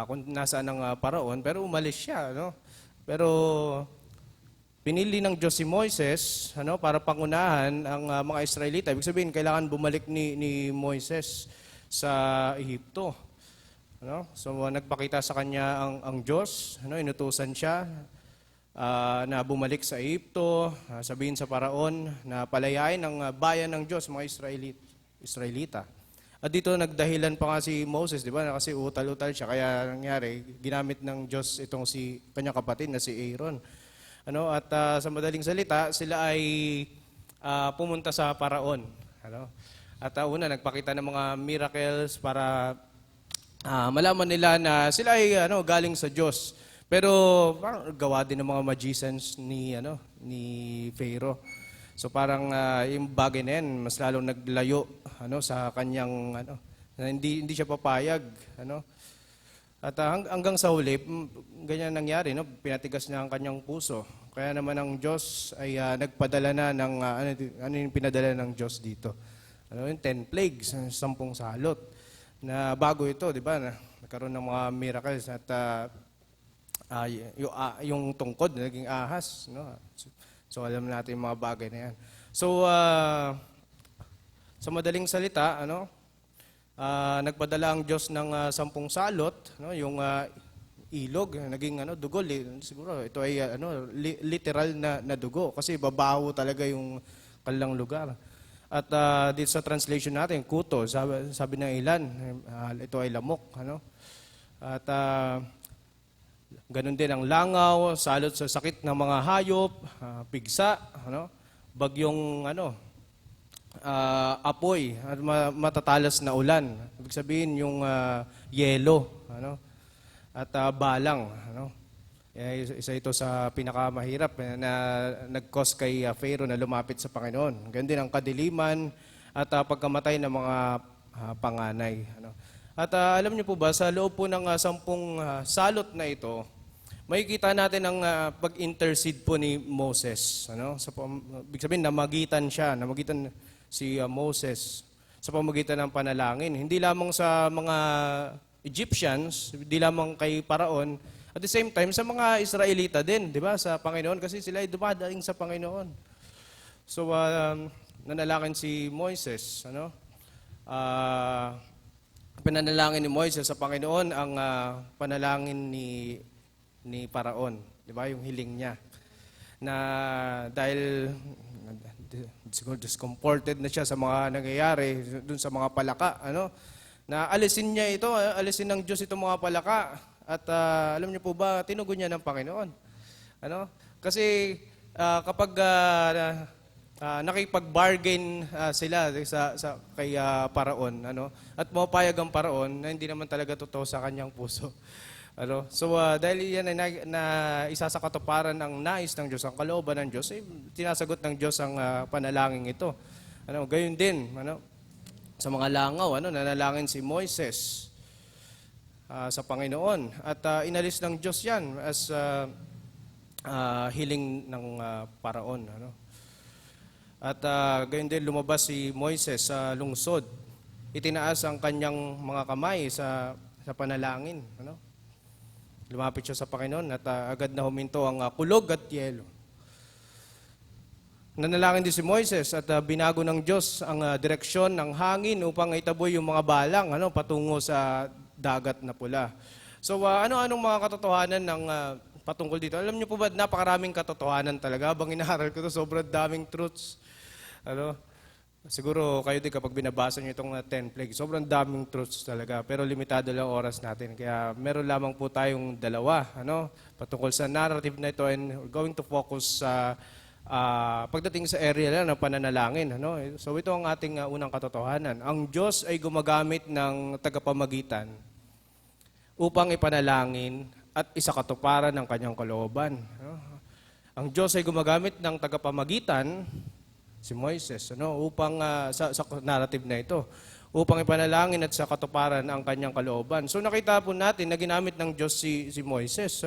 kung nasaan ang paraon, pero umalis siya. No? Pero pinili ng Diyos si Moises para pangunahan ang mga Israelita. Ibig sabihin, kailangan bumalik ni Moises sa Ehipto. So nagpakita sa kanya ang Diyos, inutusan siya na bumalik sa Ehipto, sabihin sa paraon na palayain ang bayan ng Diyos, mga Israelita. At dito nagdahilan pa nga si Moses, di ba? Kasi utal-utal siya, kaya nangyari, ginamit ng Diyos itong si kanyang kapatid na si Aaron. At sa madaling salita, sila ay pumunta sa paraon. At una, nagpakita ng mga miracles para malaman nila na sila ay galing sa Diyos. Pero parang gawa din ng mga magicians ni Pharaoh. So parang yung bagay na yan, mas lalong naglayo sa kanyang na hindi siya papayag. At hanggang sa huli, ganyan nangyari, pinatigas niya ang kanyang puso. Kaya naman ang Diyos ay nagpadala na ng ano yung pinadala ng Diyos dito. Yung 10 plagues, 10 salot. Na bago ito, di ba? Nagkaroon ng mga miracles at yung tungkod naging ahas. So alam natin yung mga bagay na yan. So sa madaling salita, nagpadala ang Diyos ng 10 salot, yung ilog, naging dugo. Siguro ito ay literal na dugo kasi babaho talaga yung kanilang lugar. At dito sa translation natin, kuto, sabi ng ilan, ito ay lamok. At ganun din ang langaw, salot sa sakit ng mga hayop, pigsa, bagyong apoy, at matatalas na ulan. Ibig sabihin yung yelo, at balang. Isa ito sa pinakamahirap na nag-cause kay Pharaoh na lumapit sa Panginoon. Ganun din ang kadiliman at pagkamatay ng mga panganay. At alam niyo po ba, sa loob po ng 10 salot na ito, makikita natin ang pag-intercede po ni Moses. Ibig sabihin, namagitan si Moses sa pamagitan ng panalangin. Hindi lamang sa mga Egyptians, hindi lamang kay Paraon, at the same time, sa mga Israelita din, di ba, sa Panginoon, kasi sila ay dumadaing sa Panginoon. So, nanalangin si Moises, pinanalangin ni Moises sa Panginoon ang panalangin ni Paraon, di ba, yung hiling niya. Na dahil siguro discomforted na siya sa mga nangyayari dun sa mga palaka, na alisin niya ito, alisin ng Diyos itong mga palaka. At alam niyo po ba, tinugon niya ng Panginoon. Kasi kapag nakipag-bargain sila kay Paraon, at mapayag ang Paraon na hindi naman talaga totoo sa kanyang puso. So dahil yan ay isa sa katuparan ng nais ng Diyos, ang kalooban ng Diyos, tinasagot ng Diyos ang panalangin ito. Gayon din, sa mga langaw, nanalangin si Moises sa Panginoon. At inalis ng Diyos yan as hiling ng Paraon. At gayon din lumabas si Moises sa lungsod. Itinaas ang kanyang mga kamay sa panalangin. Lumapit siya sa Panginoon at agad na huminto ang kulog at yelo. Nanalangin din si Moises at binago ng Diyos ang direksyon ng hangin upang itaboy yung mga balang patungo sa dagat na pula. So ano-anong mga katotohanan ng patungkol dito? Alam niyo po ba, napakaraming katotohanan talaga. Habang inaaral ko ito, sobrang daming truths. Siguro kayo din kapag binabasa niyo itong 10 plagues, sobrang daming truths talaga. Pero limitado lang oras natin. Kaya meron lamang po tayong dalawa patungkol sa narrative na ito, and we're going to focus sa pagdating sa area lang ng pananalangin. So ito ang ating unang katotohanan. Ang Diyos ay gumagamit ng tagapamagitan upang ipanalangin at isakatuparan ng kanyang kalooban. Ang Diyos ay gumagamit ng tagapamagitan, si Moises, upang sa narrative na ito, upang ipanalangin at sakatuparan ang kanyang kalooban. So nakita po natin na ginamit ng Diyos si Moises,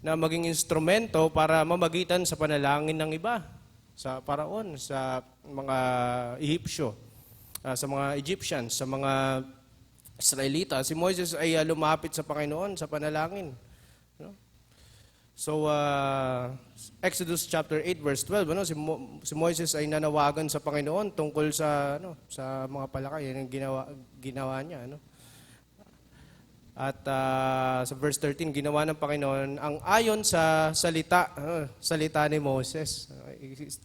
na maging instrumento para mamagitan sa panalangin ng iba, sa Paraon, sa mga Ehipsyo, sa mga Egyptians, sa mga Israelita. Si Moises ay lumapit sa Panginoon sa panalangin. No? So, Exodus chapter 8 verse 12, si Moises ay nanawagan sa Panginoon tungkol sa sa mga palakay. Yan ang ginawa niya. At sa verse 13, ginawa ng Panginoon ang ayon sa salita ni Moses.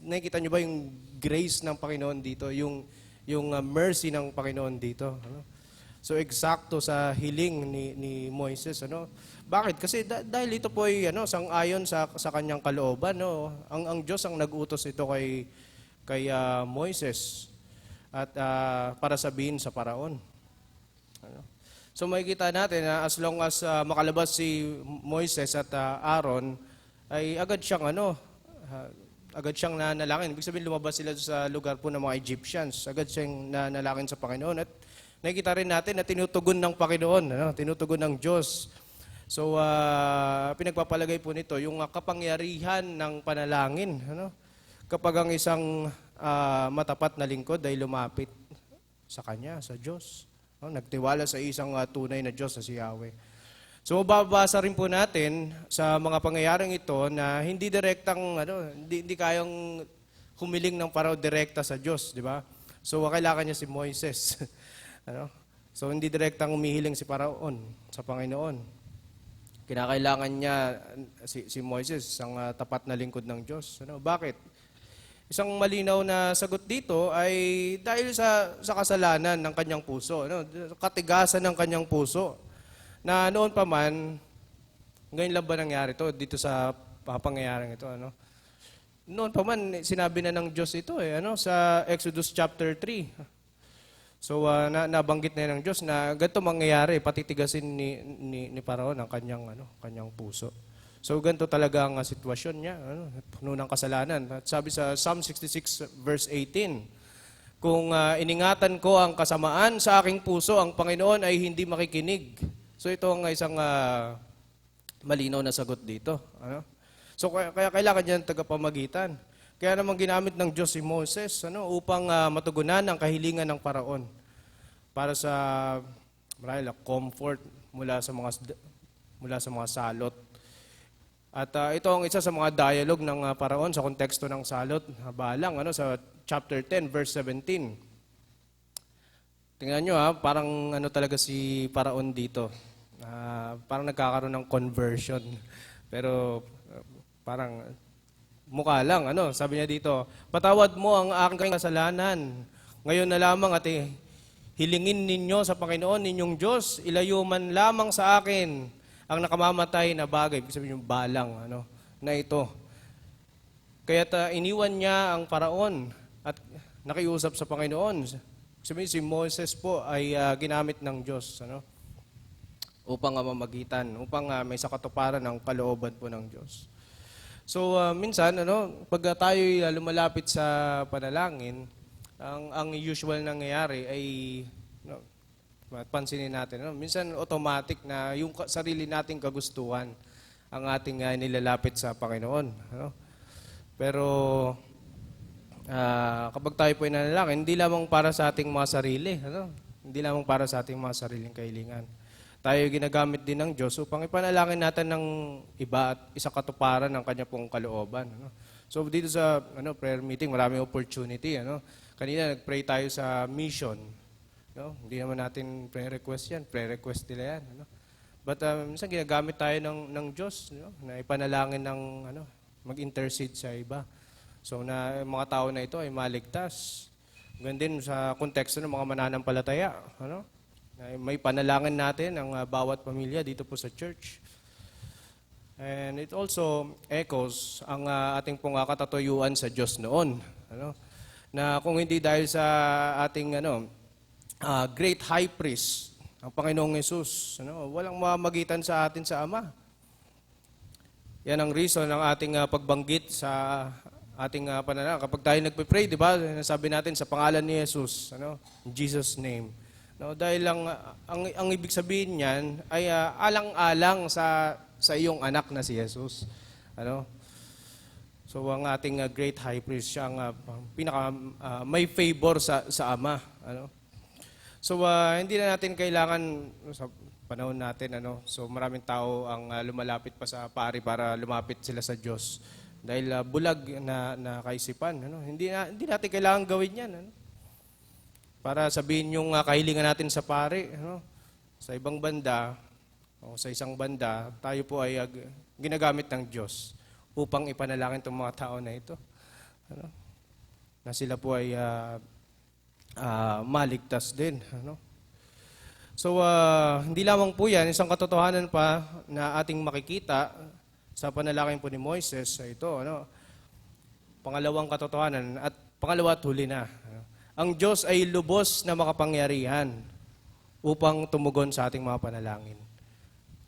Nakikita niyo ba yung grace ng Panginoon dito? Yung mercy ng Panginoon dito. So eksakto sa hiling ni Moises. Bakit? Kasi dahil ito po ay sang-ayon sa kanyang kalooban. Ang Diyos ang nag-utos ito kay Moises at para sabihin sa Paraon. So makikita natin na as long as makalabas si Moises at Aaron, ay agad siyang nanalangin. Ibig sabihin lumabas sila sa lugar po ng mga Egyptians. Agad siyang nanalangin sa Panginoon. At nakikita rin natin na tinutugon ng Panginoon, tinutugon ng Diyos. So pinagpapalagay po nito yung kapangyarihan ng panalangin. Kapag ang isang matapat na lingkod ay lumapit sa Kanya, sa Diyos. Nagtiwala sa isang tunay na Diyos na si Yahweh. So mababasa rin po natin sa mga pangyayaring ito na hindi direktang hindi kayang humiling ng Parao direkta sa Diyos, di ba? So kailangan niya si Moises. So hindi direktang humihiling si Paraon sa Panginoon. Kinakailangan niya si Moises, isang tapat na lingkod ng Diyos. Bakit? Isang malinaw na sagot dito ay dahil sa kasalanan ng kanyang puso, katigasan ng kanyang puso. Na noon pa man, ngayon lang ba nangyari ito dito sa pangyayaring ito? Noon pa man, sinabi na ng Diyos ito sa Exodus chapter 3. So nabanggit na ng Diyos na ganito mangyayari, patitigasin ni Paraon ang kanyang puso. So ganito talaga ang sitwasyon niya, puno ng kasalanan. At sabi sa Psalm 66 verse 18, kung iningatan ko ang kasamaan sa aking puso, ang Panginoon ay hindi makikinig. So ito ang isang malinaw na sagot dito. So kaya kailangan niya ng tagapamagitan. Kaya naman ginamit ng Diyos si Moses upang matugunan ang kahilingan ng Paraon para sa marahil comfort mula sa mga salot. At ito ang isa sa mga dialogue ng Paraon sa konteksto ng salot. Balang sa chapter 10 verse 17. Tingnan nyo parang talaga si Paraon dito. Parang nagkakaroon ng conversion. Pero parang mukha lang. Sabi niya dito, patawad mo ang aking kasalanan. Ngayon na lamang at hilingin ninyo sa Panginoon ninyong Diyos, ilayo man lamang sa akin ang nakamamatay na bagay, ibig sabihin yung balang, na ito. Kaya iniwan niya ang Paraon at nakiusap sa Panginoon. Sabihin si Moses po ay ginamit ng Diyos, upang mamagitan, upang may sakatuparan ng kalooban po ng Diyos. So minsan, pag tayo lumalapit sa panalangin, ang usual nangyayari ay pansinin natin. Minsan automatic na yung sarili nating kagustuhan ang ating nilalapit sa Panginoon. Pero kapag tayo po ay nanalangin, hindi lamang para sa ating mga sarili. Hindi lamang para sa ating mga sariling kahilingan. Tayo ginagamit din ng Diyos upang ipanalangin natin ng iba at isa katuparan ng Kanya pong kalooban. So dito sa prayer meeting, maraming opportunity. Kanina nag-pray tayo sa mission. Hindi naman natin pre-request yan. Pre-request nila yan. But minsan ginagamit tayo ng Diyos na ipanalangin ng mag-intercede sa iba. So na mga tao na ito ay maligtas. Ganun din sa konteksto ng mga mananampalataya. May panalangin natin ang bawat pamilya dito po sa church. And it also echoes ang ating pong katatuyuan sa Diyos noon. Na kung hindi dahil sa ating great high priest, ang Panginoong Yesus, walang mamagitan sa atin sa Ama. Yan ang reason ng ating pagbanggit sa ating panalangin. Kapag tayo nagpe-pray, di ba? Sabi natin sa pangalan ni Jesus, in Jesus' name. Dahil ang ibig sabihin niyan ay alang-alang sa iyong anak na si Jesus. So ang ating great high priest, siya ang pinaka may favor sa Ama. So hindi na natin kailangan sa panahon natin so maraming tao ang lumalapit pa sa pari para lumapit sila sa Diyos dahil bulag na kaisipan hindi natin kailangan gawin 'yan para sabihin yung kahilingan natin sa pari sa ibang banda o sa isang banda tayo po ay ginagamit ng Diyos upang ipanalangin itong mga tao na ito na sila po ay maligtas din. So, hindi lamang po yan, isang katotohanan pa na ating makikita sa panalangin po ni Moises sa ito. Pangalawang katotohanan at pangalawa at huli na. Ang Diyos ay lubos na makapangyarihan upang tumugon sa ating mga panalangin.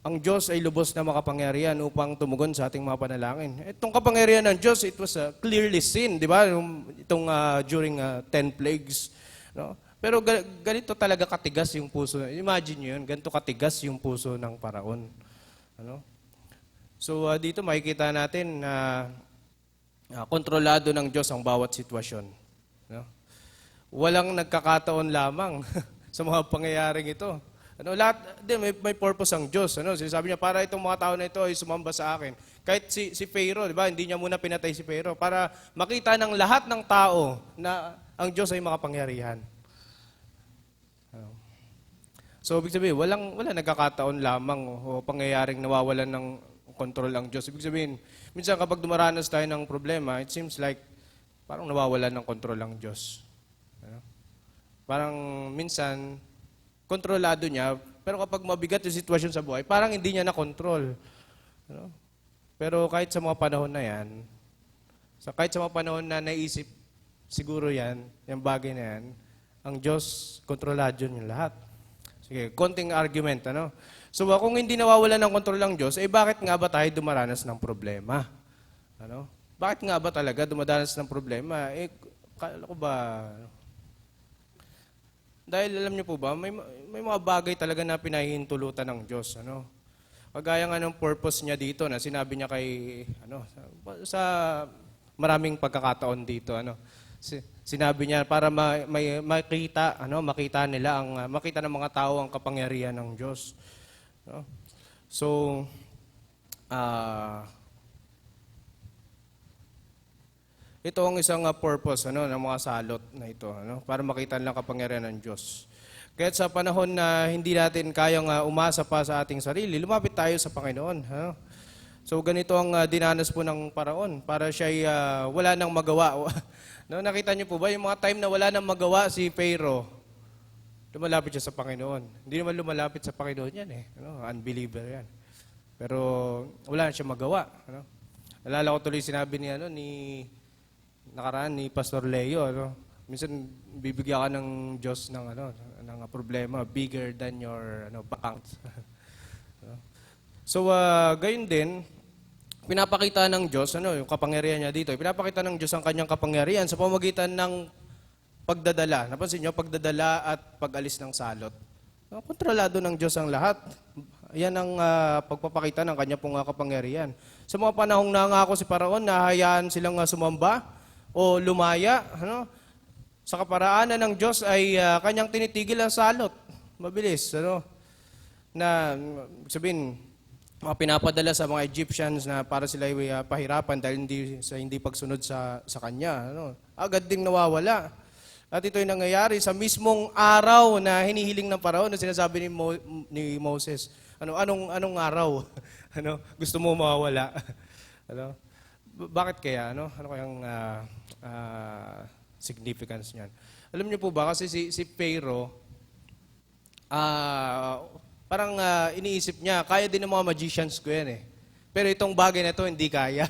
Ang Diyos ay lubos na makapangyarihan upang tumugon sa ating mga panalangin. Itong kapangyarihan ng Diyos, it was clearly seen, di ba? Itong during 10 plagues. Pero ganito talaga katigas yung puso. Imagine nyo yun, ganito katigas yung puso ng Paraon. So dito makikita natin na kontrolado ng Diyos ang bawat sitwasyon. Walang nagkakataon lamang sa mga pangyayaring ito. Lahat din may purpose ang Diyos. Sinasabi niya, para itong mga tao na ito ay sumamba sa akin. Kahit si Pharaoh, di ba? Hindi niya muna pinatay si Pharaoh para makita ng lahat ng tao na ang Diyos ay makapangyarihan. So, ibig sabihin, walang nagkakataon lamang o pangyayaring nawawalan ng kontrol ang Diyos. Ibig sabihin, minsan kapag dumaranas tayo ng problema, it seems like parang nawawalan ng kontrol ang Diyos. Parang minsan, kontrolado niya, pero kapag mabigat yung sitwasyon sa buhay, parang hindi niya na-control. Pero kahit sa mga panahon na yan, kahit sa mga panahon na naisip siguro yan, yung bagay na yan, ang Diyos, kontrolado yung lahat. Sige, konting argument, So kung hindi nawawalan ng kontrol ang Diyos, bakit nga ba tayo dumaranas ng problema? Bakit nga ba talaga dumadanas ng problema? Kala ko ba... Dahil alam niyo po ba, may mga bagay talaga na pinahihintulutan ng Diyos. Kagaya nga ng purpose niya dito na sinabi niya kay, sa maraming pagkakataon dito, sinabi niya para makita nila, makita ng mga tao ang kapangyarihan ng Diyos. So, ito ang isang purpose ng mga salot na ito, para makita nilang kapangyarihan ng Diyos. Kaya sa panahon na hindi natin kayang umasa pa sa ating sarili, lumapit tayo sa Panginoon. So ganito ang dinanas po ng Paraon para siya ay wala nang magawa. Nakita niyo po ba yung mga time na wala nang magawa si Pharaoh, lumalapit siya sa Panginoon. Hindi naman lumalapit sa Panginoon yan unbeliever yan. Pero wala na siya magawa. Nalala ko tuloy sinabi nakaraan ni Pastor Leo, minsan bibigyan ka ng Diyos ng ng problema bigger than your bank. So gayon din pinapakita ng Diyos yung kapangyarihan niya dito. Pinapakita ng Diyos ang kanyang kapangyarihan sa pamamagitan ng pagdadala. Napansin niyo, pagdadala at pag-alis ng salot. Kontrolado ng Diyos ang lahat. Yan ang pagpapakita ng kanya pong kapangyarihan. Sa mga panahong nangako si Paraon, nahayaan silang sumamba o lumaya, sa kaparaanan ng Diyos ay kanyang tinitigil ang salot. Mabilis, na sabihin, mga pinapadala sa mga Egyptians na para sila ay pahirapan dahil hindi pagsunod sa kanya. Agad ding nawawala. At ito ay nangyayari sa mismong araw na hinihiling ng Paraon na sinasabi ni Moses. Anong araw? Gusto mo mawawala? Bakit kaya? Ano kayang significance niyan? Alam niyo po ba, kasi si Pharaoh, parang iniisip niya, kaya din ng mga magicians ko yan Pero itong bagay na ito, hindi kaya.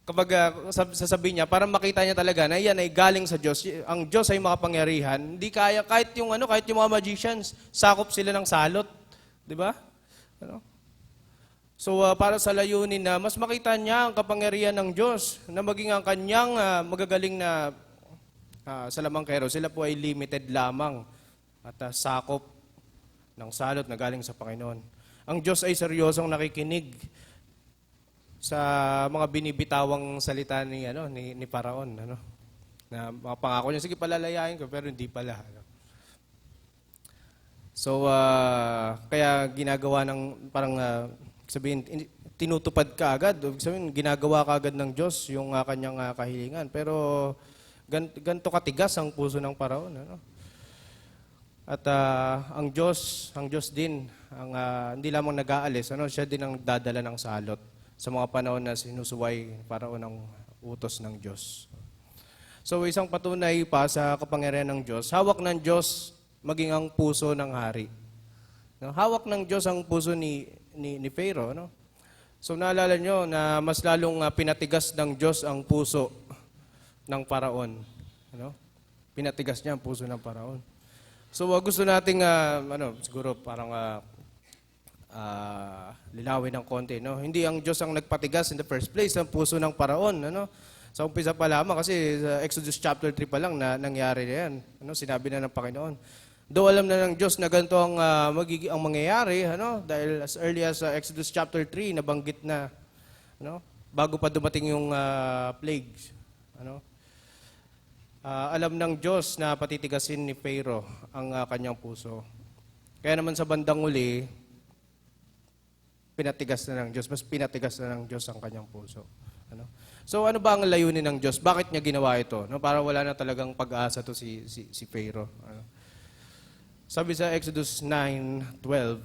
Kapag sasabihin niya, para makita niya talaga na yan ay galing sa Diyos, ang Diyos ay makapangyarihan, hindi kaya, kahit yung mga magicians, sakop sila ng salot. Di ba? So, para sa layunin na mas makita niya ang kapangyarihan ng Diyos, na maging ang kanyang magagaling na salamangkero, sila po ay limited lamang at sakop ng salot na galing sa Panginoon. Ang Diyos ay seryosong nakikinig sa mga binibitawang salita ni Paraon, na mga pangako niya, sige palalayain ko, pero hindi pala. So, kaya ginagawa ng parang sabihin, tinutupad ka agad. Ibig sabihin, ginagawa ka agad ng Diyos yung kanyang kahilingan. Pero ganito katigas ang puso ng Paraon. Ano? At ang Diyos din, hindi lamang nag-aalis, siya din ang nagdadala ng salot sa mga panahon na sinusuway Paraon ng utos ng Diyos. So, isang patunay pa sa kapangyarihan ng Diyos, hawak ng Diyos maging ang puso ng hari. No? Hawak ng Diyos ang puso ni Pharaoh. No? So naalala nyo na mas lalong pinatigas ng Diyos ang puso ng Paraon. Ano? Pinatigas niya ang puso ng Paraon. So gusto nating siguro parang linawin ng konti. No? Hindi ang Diyos ang nagpatigas in the first place ang puso ng Paraon. Ano? Sa umpisa pa lamang kasi sa Exodus chapter 3 pa lang na nangyari na yan. Ano? Sinabi na ng Panginoon. Though alam na ng Diyos na ganito ang mangyayari, dahil as early as Exodus chapter 3, nabanggit na, bago pa dumating yung plagues. Alam ng Diyos na patitigasin ni Pharaoh ang kanyang puso. Kaya naman sa bandang uli, pinatigas na ng Diyos, mas pinatigas na ng Diyos ang kanyang puso. So ano ba ang layunin ng Diyos? Bakit niya ginawa ito? Para wala na talagang pag-asa to si Pharaoh. Sabi sa Exodus 9:12,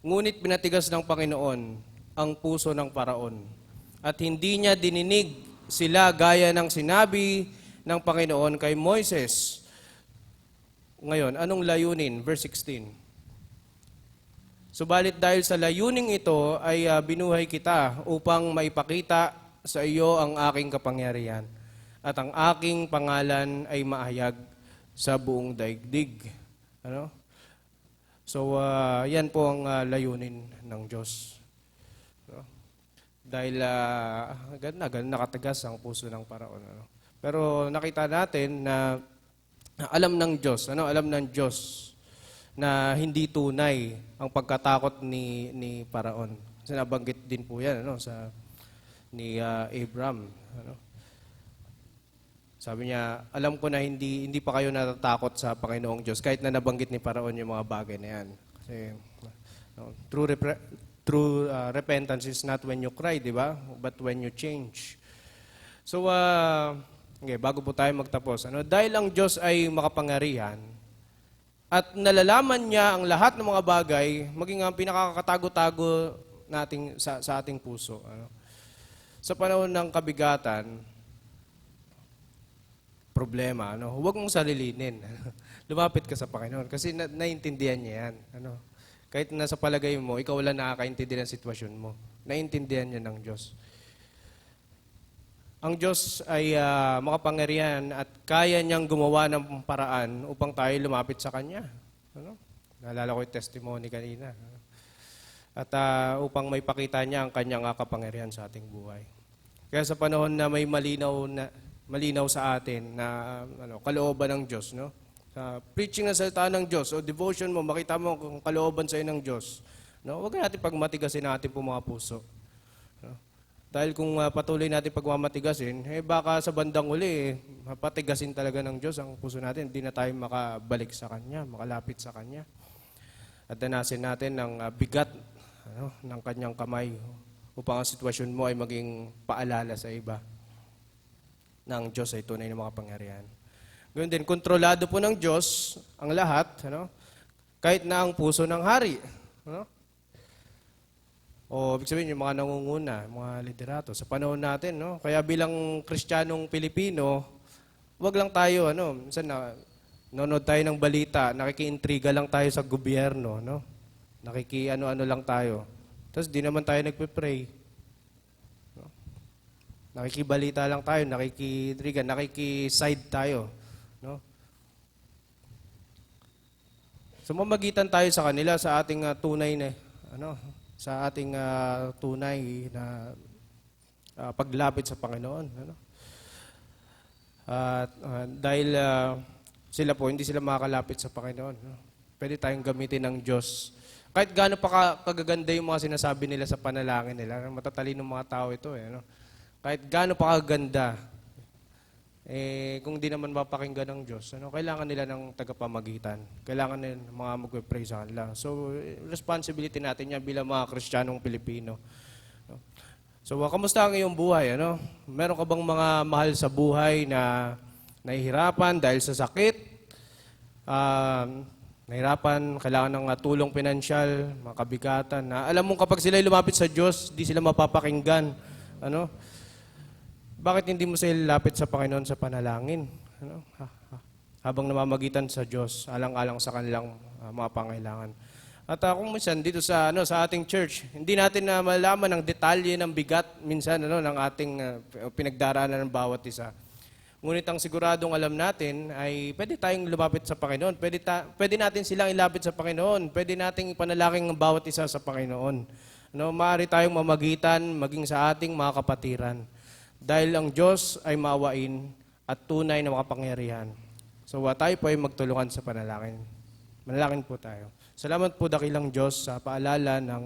ngunit pinatigas ng Panginoon ang puso ng Paraon at hindi niya dininig sila gaya ng sinabi ng Panginoon kay Moises. Ngayon, anong layunin? Verse 16. Subalit dahil sa layuning ito ay binuhay kita upang maipakita sa iyo ang aking kapangyarihan at ang aking pangalan ay maahayag sa buong daigdig. So, yan po ang layunin ng Diyos. Dahil nakatagas ang puso ng Paraon. Pero nakita natin na alam ng Diyos, alam ng Diyos na hindi tunay ang pagkatakot ni Paraon. Kasi nabanggit din po yan ni Abraham. Sabi niya, alam ko na hindi pa kayo natatakot sa Panginoong Diyos kahit na nabanggit ni Paraon yung mga bagay na yan. Kasi true repentance is not when you cry, di ba? But when you change. So, bago po tayo magtapos, dahil ang Diyos ay makapangyarihan at nalalaman niya ang lahat ng mga bagay, maging ang pinakakatago-tago nating, sa ating puso. Sa panahon ng kabigatan, problema, huwag mong salilinin. Lumapit ka sa Panginoon kasi naiintindihan niya yan. Kahit nasa palagay mo, ikaw wala nakakaintindi ng sitwasyon mo. Naiintindihan niya ng Diyos. Ang Diyos ay makapangyarihan at kaya niyang gumawa ng paraan upang tayo lumapit sa Kanya. Naalala ko yung testimony kanina. At upang may pakita niya ang Kanyang kapangyarihan sa ating buhay. Kaya sa panahon na may malinaw sa atin na kalooban ng Diyos, preaching ng salita ng Diyos o devotion mo, makita mo kung kalooban sa ng Diyos. Huwag natin pagmatigasin natin po mga puso. Dahil kung patuloy natin pagmamatigasin, baka sa bandang uli, mapatigasin talaga ng Diyos ang puso natin. Hindi na tayo makabalik sa Kanya, makalapit sa Kanya. At danasin natin ng bigat ng Kanyang kamay upang ang sitwasyon mo ay maging paalala sa iba na ang Diyos ay tunay na makapangyarihan. Ganoon din, kontrolado po ng Diyos ang lahat, kahit na ang puso ng hari. O, ibig sabihin, yung mga nangunguna, mga liderato, sa panahon natin, kaya bilang Kristiyanong Pilipino, wag lang tayo, minsan nanonood tayo ng balita, nakikiintriga lang tayo sa gobyerno, nakiki-ano-ano lang tayo. Tapos di naman tayo nagpe-pray. Nakikibalita lang tayo, nakikitrigan, nakikiside tayo. So mamagitan tayo sa kanila sa ating tunay na paglapit sa Panginoon. Dahil sila po, hindi sila makakalapit sa Panginoon. Pwede tayong gamitin ng Diyos. Kahit gaano pa kagaganda yung mga sinasabi nila sa panalangin nila. Matatalino mga tao ito. Kahit gaano pa kaganda, kung di naman mapakinggan ng Diyos, kailangan nila ng tagapamagitan. Kailangan nila ng mga magpe-pray sa kanila. So, responsibility natin yan bilang mga Kristiyanong Pilipino. So, kamusta ang iyong buhay? Meron ka bang mga mahal sa buhay na nahihirapan dahil sa sakit? Nahirapan, kailangan ng tulong pinansyal, mga kabigatan. Na alam mo kapag sila lumapit sa Diyos, di sila mapapakinggan. Bakit hindi mo sila lapit sa Panginoon sa panalangin? Habang namamagitan sa Diyos, alang-alang sa kanilang mga pangailangan. At kung minsan dito sa ating church, hindi natin na malaman ang detalye ng bigat minsan ng ating pinagdaraanan ng bawat isa. Ngunit ang siguradong alam natin ay pwede tayong lumapit sa Panginoon. Pwede natin silang ilapit sa Panginoon. Pwede nating ipanalangin ang bawat isa sa Panginoon. Maaari tayong mamagitan maging sa ating mga kapatiran. Dahil ang Diyos ay maawain at tunay na makapangyarihan. So tayo po ay magtulungan sa panalangin. Manalangin po tayo. Salamat po dakilang Diyos sa paalala ng